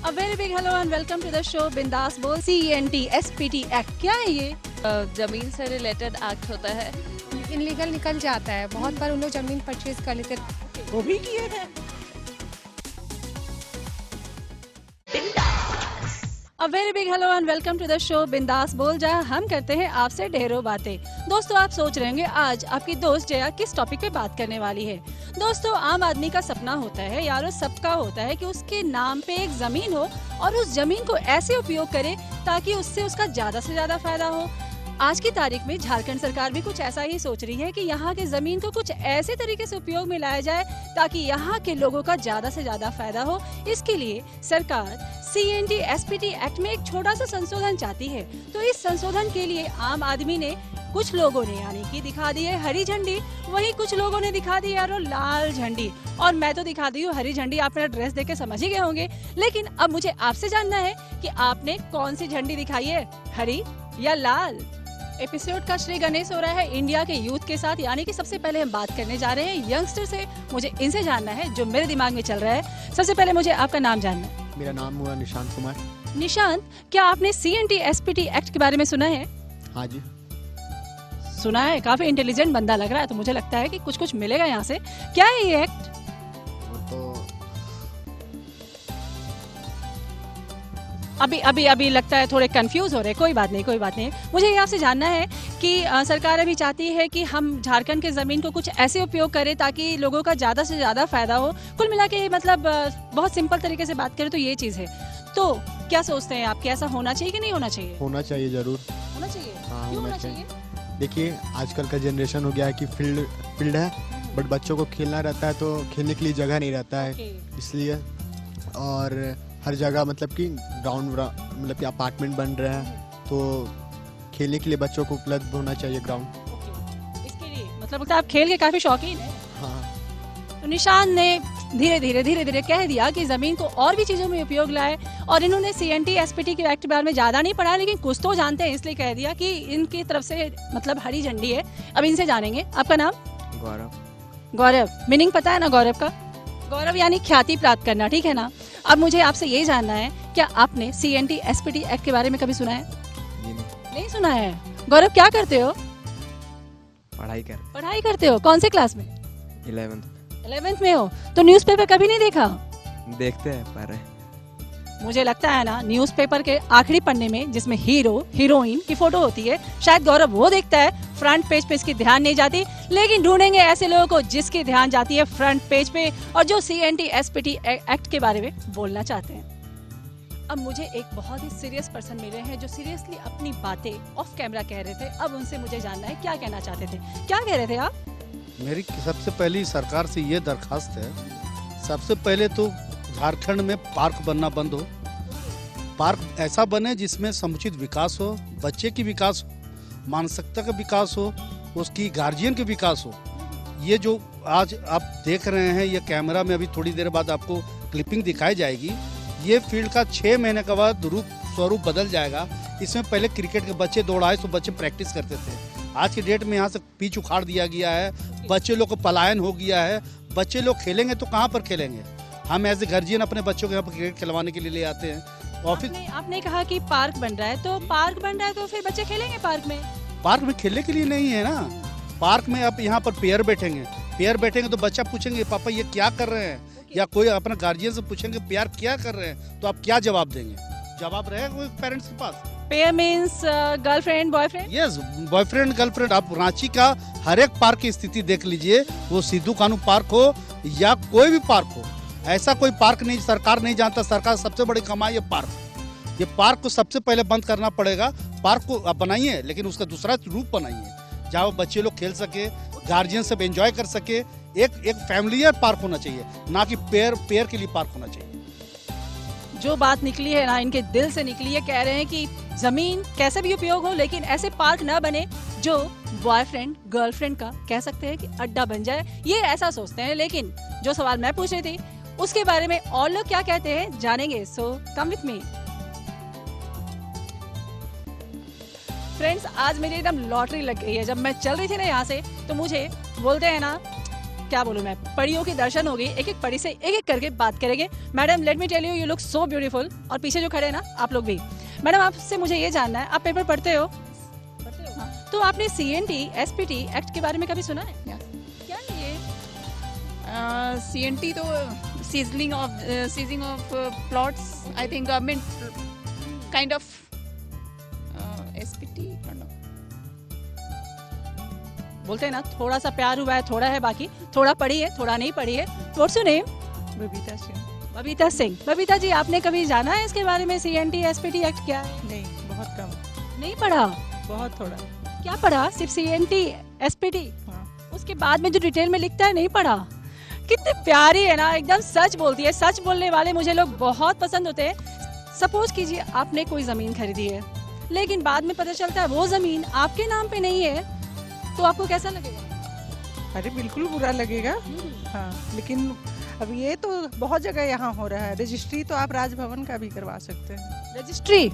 A very big hello and welcome to the show बिंदास बोल। CENT SPT act क्या है ये? जमीन से रिलेटेड एक्ट होता है। इनलीगल निकल जाता है, बहुत बार उन लोग जमीन परचेज कर लेते वो भी किए थे। A very big hello and welcome to the show बिंदास बोल, जहाँ हम करते हैं आपसे ढेरों बातें। दोस्तों, आप सोच रहे होंगे आज आपकी दोस्त जया किस टॉपिक पे बात करने वाली है। दोस्तों, आम आदमी का सपना होता है, यारो सबका होता है कि उसके नाम पे एक जमीन हो और उस जमीन को ऐसे उपयोग करे ताकि उससे उसका ज्यादा से ज्यादा फायदा हो। आज की तारीख में झारखंड सरकार भी कुछ ऐसा ही सोच रही है कि यहाँ के जमीन को कुछ ऐसे तरीके से उपयोग में लाया जाए ताकि यहाँ के लोगों का ज्यादा से ज्यादा फायदा हो। इसके लिए सरकार CENT SPT एक्ट में एक छोटा सा संशोधन चाहती है। तो इस संशोधन के लिए आम आदमी ने, कुछ लोगों ने यानी कि दिखा दी है हरी झंडी, वहीं कुछ लोगों ने दिखा दी यारो लाल झंडी, और मैं तो दिखा दी हूँ हरी झंडी। आप मेरा ड्रेस देख के समझ ही गए होंगे। लेकिन अब मुझे आपसे जानना है कि आपने कौन सी झंडी दिखाई है, हरी या लाल। एपिसोड का श्री गणेश हो रहा है इंडिया के यूथ के साथ, यानी कि सबसे पहले हम बात करने जा रहे हैं यंगस्टर से। मुझे इनसे जानना है जो मेरे दिमाग में चल रहा है। सबसे पहले मुझे आपका नाम जानना है। मेरा नाम हुआ निशांत कुमार। निशांत, क्या आपने CENT SPT एक्ट के बारे में सुना है? हाँ जी, सुना है। काफी इंटेलिजेंट बंदा लग रहा है, तो मुझे लगता है कि कुछ कुछ मिलेगा यहाँ से। क्या है ये एक्ट? वो तो अभी लगता है थोड़े कंफ्यूज हो रहे हैं। कोई बात नहीं। मुझे ये आपसे जानना है कि सरकार अभी चाहती है कि हम झारखंड के ज़मीन को कुछ ऐसे उपयोग करें ताकि लोगों का ज़्यादा से ज़्यादा फायदा हो। कुल मिला के मतलब बहुत सिंपल तरीके से बात करें तो ये चीज़ है। तो क्या सोचते हैं आप कि ऐसा होना चाहिए कि नहीं होना चाहिए? होना चाहिए, जरूर होना चाहिए। हाँ, क्यों होना होना चाहिए? देखिए, आजकल का जनरेशन हो गया है कि फील्ड है, बट बच्चों को खेलना रहता है तो खेलने के लिए जगह नहीं रहता है। Okay. इसलिए और हर जगह मतलब कि ग्राउंड मतलब कि अपार्टमेंट बन रहे हैं, तो खेलने के लिए बच्चों को उपलब्ध होना चाहिए ग्राउंड। Okay. इसके लिए मतलब आप खेल के काफी शौकीन है। हाँ, तो निशान ने धीरे धीरे कह दिया कि जमीन को और भी चीजों में उपयोग लाए, और इन्होंने CENT SPT के एक्ट के बारे में ज्यादा नहीं पढ़ा, लेकिन कुछ तो जानते हैं, इसलिए कह दिया कि इनकी तरफ से मतलब हरी झंडी है। अब इनसे जानेंगे। आपका नाम? गौरव। मीनिंग पता है ना गौरव का? गौरव यानी ख्याति प्राप्त करना, ठीक है ना? अब मुझे आपसे ये जानना है, क्या आपने CENT SPT एक्ट के बारे में कभी सुना है? नहीं सुना है। गौरव, क्या करते हो? पढ़ाई करते हो। कौन से क्लास में? 11th में हो। तो न्यूज़पेपर कभी नहीं देखा? देखते हैं पर मुझे लगता है ना न्यूज़पेपर के आखिरी पन्ने में जिसमें हीरो हीरोइन की फोटो होती है, शायद गौरव वो देखता है। फ्रंट पेज पे इसकी ध्यान नहीं जाती, लेकिन ढूंढेंगे ऐसे लोगों को जिसकी ध्यान जाती है फ्रंट पेज पे और जो CENT SPT एक्ट के बारे में बोलना चाहते हैं। अब मुझे एक बहुत ही सीरियस पर्सन मिले हैं जो सीरियसली अपनी बातें ऑफ कैमरा कह रहे थे। अब उनसे मुझे जानना है क्या कहना चाहते थे। क्या कह रहे थे आप? मेरी सबसे पहली सरकार से ये दरखास्त है, सबसे पहले तो झारखंड में पार्क बनना बंद हो। पार्क ऐसा बने जिसमें समुचित विकास हो, बच्चे की विकास हो, मानसिकता का विकास हो, उसकी गार्जियन के विकास हो। ये जो आज आप देख रहे हैं, ये कैमरा में अभी थोड़ी देर बाद आपको क्लिपिंग दिखाई जाएगी। ये फील्ड का 6 महीने के बाद स्वरूप बदल जाएगा। इसमें पहले क्रिकेट के बच्चे दौड़ाए तो बच्चे प्रैक्टिस करते थे। आज की डेट में यहाँ से पिच उखाड़ दिया गया है, बच्चे लोग को पलायन हो गया है। बच्चे लोग खेलेंगे तो कहाँ पर खेलेंगे? हम एज ए गार्जियन अपने बच्चों को यहाँ पर क्रिकेट खिलवाने के लिए ले आते हैं। ऑफिस आपने कहा कि पार्क बन रहा है, तो पार्क बन रहा है तो फिर बच्चे खेलेंगे पार्क में? पार्क में खेलने के लिए नहीं है ना। पार्क में अब यहाँ पर पेयर बैठेंगे तो बच्चा पूछेंगे पापा ये क्या कर रहे हैं, या कोई अपना गार्जियन से पूछेंगे पेयर क्या कर रहे हैं, तो आप क्या जवाब देंगे? जवाब रहेगा कोई पेरेंट्स के पास। Pair means girlfriend boyfriend? Yes, boyfriend girlfriend. आप रांची का हर एक पार्क की स्थिति देख लीजिए, वो सिद्धू कानू पार्क हो या कोई भी पार्क हो, ऐसा कोई पार्क नहीं सरकार नहीं जानता। सरकार सबसे बड़ी कमाई है पार्क। ये पार्क को सबसे पहले बंद करना पड़ेगा। पार्क को आप बनाइए, लेकिन उसका दूसरा रूप बनाइए जहाँ बच्चे लोग खेल सके, गार्जियन सब एंजॉय कर सके। एक फैमिलियर पार्क होना चाहिए, ना कि पेयर के लिए पार्क होना चाहिए। जो बात निकली है ना, इनके दिल से निकली है। कह रहे हैं कि जमीन कैसे भी उपयोग हो, लेकिन ऐसे पार्क न बने जो बॉयफ्रेंड गर्लफ्रेंड का कह सकते हैं कि अड्डा बन जाए। ये ऐसा सोचते हैं। लेकिन जो सवाल मैं पूछ रही थी उसके बारे में और लोग क्या कहते हैं जानेंगे। सो कम विथ मी फ्रेंड्स। आज मेरी एकदम लॉटरी लग गई है। जब मैं चल रही थी ना यहाँ से, तो मुझे बोलते हैं ना क्या बोलूं मैं, पढ़ियों के दर्शन हो गई। एक एक पढ़ी से एक एक करके बात करेंगे। Madam let me tell you, you look so beautiful. और पीछे जो खड़े हैं ना आप लोग भी। मैडम आपसे मुझे ये जानना है, आप पेपर पढ़ते हो? हाँ। तो आपने CNT SPT एक्ट के बारे में कभी सुना है? क्या है ये? CNT तो seasoning of plots, I think government kind of SPT, बोलते हैं ना थोड़ा सा प्यार हुआ है, थोड़ा है बाकी, थोड़ा पढ़ी है थोड़ा नहीं पढ़ी है। What's your name? Babita Singh. Babita Singh. Babita ji आपने कभी जाना है इसके बारे में, CNT SPT एक्ट क्या है? नहीं, बहुत कम, नहीं पढ़ा? बहुत थोड़ा। क्या पढ़ा? सिर्फ CNT SPT? हाँ। उसके बाद में जो डिटेल में लिखता है नहीं पढ़ा। कितनी प्यारी है ना, एकदम सच बोलती है। सच बोलने वाले मुझे लोग बहुत पसंद होते हैं। सपोज कीजिए आपने कोई जमीन खरीदी है, लेकिन बाद में पता चलता है वो जमीन आपके नाम पे नहीं है, तो आपको कैसा लगेगा? अरे बिल्कुल बुरा लगेगा। हाँ, लेकिन अब ये तो बहुत जगह यहाँ हो रहा है। रजिस्ट्री तो आप राजभवन का भी करवा सकते हैं। रजिस्ट्री?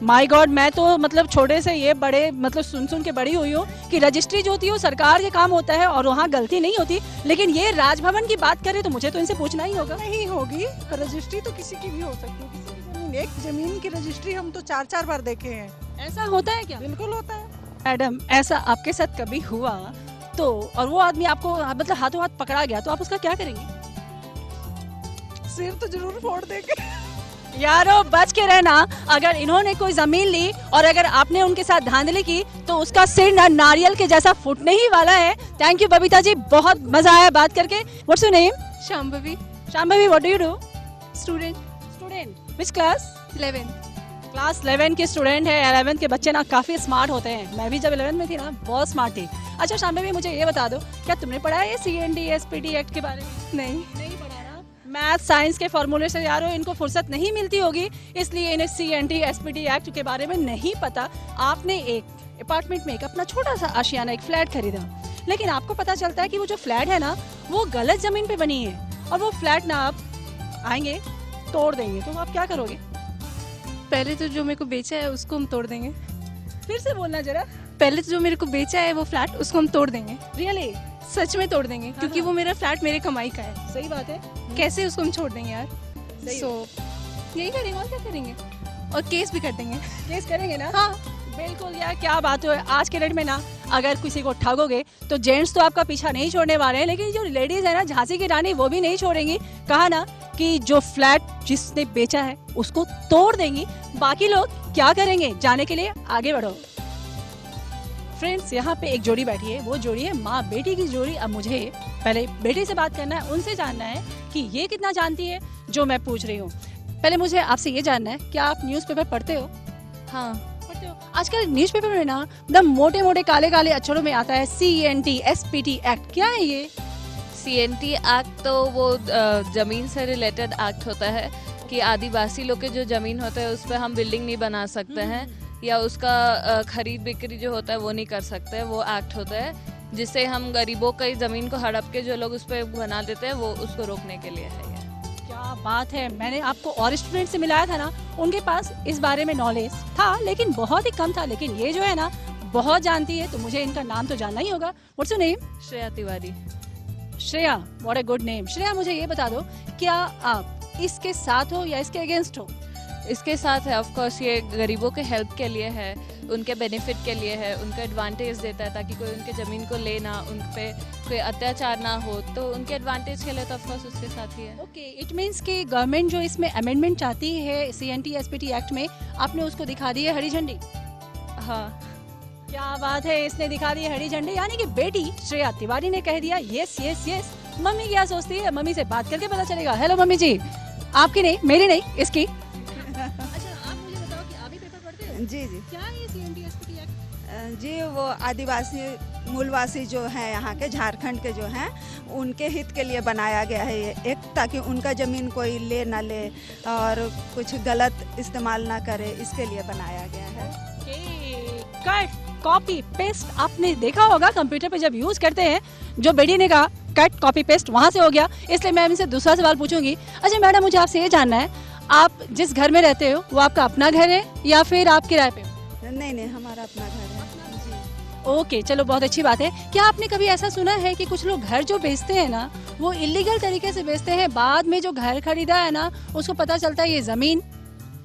माय गॉड, मैं तो मतलब छोटे से ये बड़े मतलब सुन के बड़ी हुई हूँ कि रजिस्ट्री जो होती है वो सरकार के काम होता है और वहाँ गलती नहीं होती। लेकिन ये राजभवन की बात करें तो मुझे तो इनसे पूछना ही होगा। नहीं होगी, पर रजिस्ट्री तो किसी की भी हो सकती है। किसी की जमीन, एक जमीन की रजिस्ट्री हम तो 4-4 बार देखे हैं। ऐसा होता है क्या? बिल्कुल होता है। मैडम ऐसा आपके साथ कभी हुआ तो, और वो आदमी आपको मतलब हाथों हाथ पकड़ा गया, तो आप उसका क्या करेंगे? सिर तो जरूर फोड़ देंगे। यारो बच के रहना, अगर इन्होंने कोई जमीन ली और अगर आपने उनके साथ धांधली की तो उसका सिर ना नारियल के जैसा फूटने ही वाला है। थैंक यू बबीता जी, बहुत मजा आया बात करके। What's your name? Shambhavi, Shambhavi, what do you do? Student, student, which class? 11। Class 11 के स्टूडेंट है। 11 के बच्चे ना काफी स्मार्ट होते हैं। मैं भी जब 11 में थी ना बहुत स्मार्ट थी। अच्छा शाम्भवी, मुझे ये बता दो, क्या तुमने पढ़ा है ये CNT SPT एक्ट के बारे में? नहीं पढ़ा ना। मैथ साइंस के फॉर्मूले से यारो इनको फुर्सत नहीं मिलती होगी, इसलिए इन्हें CNT SPT एक्ट के बारे में नहीं पता। आपने एक अपार्टमेंट में एक अपना छोटा सा आशियाना एक फ्लैट खरीदा, लेकिन आपको पता चलता है कि वो जो फ्लैट है ना वो गलत जमीन पे बनी है, और वो फ्लैट ना आप आएंगे तोड़ देंगे, तो आप क्या करोगे? पहले तो जो मेरे को बेचा है उसको हम तोड़ देंगे। फिर से बोलना जरा। पहले तो जो मेरे को बेचा है वो फ्लैट, उसको हम तोड़ देंगे। रियली? सच में तोड़ देंगे, क्योंकि वो मेरा फ्लैट मेरे कमाई का है। सही बात है। कैसे उसको हम छोड़ देंगे यार? सही सो यही करेंगे, और क्या करेंगे? और केस भी कर देंगे। केस करेंगे ना? हाँ, बिल्कुल यार, क्या बात है। आज के डेट में ना अगर किसी को ठगोगे तो जेंट्स तो आपका पीछा नहीं छोड़ने वाले हैं, लेकिन जो लेडीज है ना झांसी की रानी, वो भी नहीं छोड़ेंगी। कहा ना कि जो फ्लैट जिसने बेचा है उसको तोड़ देंगी, बाकी लोग क्या करेंगे जानने के लिए आगे बढ़ो। फ्रेंड्स, यहाँ पे एक जोड़ी बैठी है, वो जोड़ी है माँ बेटी की जोड़ी। अब मुझे पहले बेटी से बात करना है, उनसे जानना है कि ये कितना जानती है जो मैं पूछ रही हूँ। पहले मुझे आपसे ये जानना है, क्या आप न्यूज़पेपर पढ़ते हो? हाँ, पढ़ते हो। आजकल न्यूज़पेपर में ना एकदम मोटे मोटे काले काले अक्षरों में आता है CNT SPT एक्ट। क्या है ये? CNT एक्ट तो वो जमीन से रिलेटेड एक्ट होता है कि आदिवासी लोग के जो जमीन होता है उस पर हम बिल्डिंग नहीं बना सकते हैं, या उसका खरीद बिक्री जो होता है वो नहीं कर सकते। वो एक्ट होता है जिससे हम गरीबों की ज़मीन को हड़प के जो लोग उस पर बना देते हैं, वो उसको रोकने के लिए है ये। क्या बात है। मैंने आपको और स्टूडेंट से मिलाया था ना, उनके पास इस बारे में नॉलेज था लेकिन बहुत ही कम था, लेकिन ये जो है ना बहुत जानती है, तो मुझे इनका नाम तो जानना ही होगा। What's your name? Shreya Tiwari. Shreya, what a good name. Shreya, मुझे ये बता दो, क्या आप इसके साथ हो या इसके अगेंस्ट हो? इसके साथ है, ऑफ कोर्स। ये गरीबों के हेल्प के लिए है, उनके बेनिफिट के लिए है, उनका एडवांटेज देता है ताकि कोई उनके ज़मीन को ले ना, उन पे कोई अत्याचार ना हो, तो उनके एडवांटेज के लिए तो ऑफ कोर्स उसके साथ ही है। ओके, इट मीन्स कि गवर्नमेंट जो इसमें अमेंडमेंट चाहती है CNT SPT एक्ट में, आपने उसको दिखा दी है हरी झंडी? हाँ, क्या बात है, इसने दिखा दी है हरी झंडी, यानी कि बेटी श्रेया तिवारी ने कह दिया यस यस यस। मम्मी क्या सोचती है, मम्मी से बात करके पता चलेगा। हेलो मम्मी जी, आपकी नहीं, मेरी नहीं, इसकी। अच्छा, आप मुझे बताओ कि आप भी पेपर पढ़ते हो? जी जी क्या है ये CNT SPT एक्ट? जी, वो आदिवासी मूलवासी जो हैं यहाँ के, झारखंड के जो हैं, उनके हित के लिए बनाया गया है ये एक, ताकि उनका ज़मीन कोई ले ना ले और कुछ गलत इस्तेमाल ना करे, इसके लिए बनाया गया है। कट कॉपी पेस्ट आपने देखा होगा कंप्यूटर पे जब यूज करते हैं, जो बेटी ने कहा कट कॉपी पेस्ट वहां से हो गया, इसलिए मैं इनसे दूसरा सवाल पूछूंगी। अच्छा मैडम, मुझे आपसे ये जानना है, आप जिस घर में रहते हो वो आपका अपना घर है या फिर आप किराए पे हो? नहीं नहीं, हमारा अपना घर है। जी। ओके, चलो बहुत अच्छी बात है। क्या आपने कभी ऐसा सुना है कि कुछ लोग घर जो बेचते हैं ना, वो इलीगल तरीके से बेचते हैं, बाद में जो घर खरीदा है ना, उसको पता चलता है ये जमीन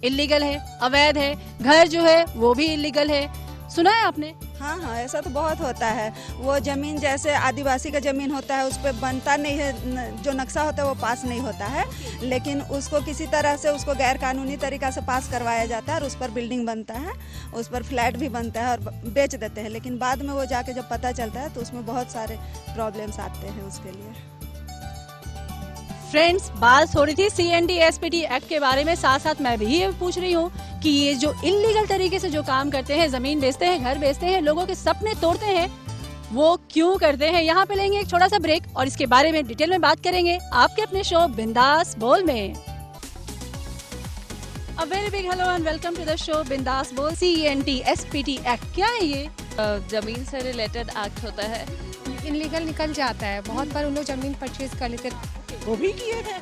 इलीगल है, अवैध है, घर जो है वो भी इलीगल है। सुना है आपने? हाँ हाँ, ऐसा तो बहुत होता है। वो ज़मीन जैसे आदिवासी का ज़मीन होता है, उस पर बनता नहीं है, जो नक्शा होता है वो पास नहीं होता है, लेकिन उसको किसी तरह से उसको गैर कानूनी तरीक़ा से पास करवाया जाता है और उस पर बिल्डिंग बनता है, उस पर फ्लैट भी बनता है और बेच देते हैं। लेकिन बाद में वो जाके जब पता चलता है तो उसमें बहुत सारे प्रॉब्लम्स आते हैं उसके लिए। फ्रेंड्स, बात हो रही थी CND-SPT एक्ट के बारे में, साथ साथ मैं भी ये पूछ रही हूँ कि ये जो इलीगल तरीके से जो काम करते हैं, जमीन बेचते हैं, घर बेचते हैं, लोगों के सपने तोड़ते हैं, वो क्यों करते हैं? यहाँ पे लेंगे एक छोटा सा ब्रेक और इसके बारे में डिटेल में बात करेंगे आपके अपने शो बिंदास बोल में। A very big hello and welcome to the show Bindaas Bol. CND-SPT act क्या है ये? जमीन से रिलेटेड एक्ट होता है। इलीगल निकल जाता है, बहुत बार उन लोग ज़मीन परचेज कर लेते हैं। वो भी किए हैं।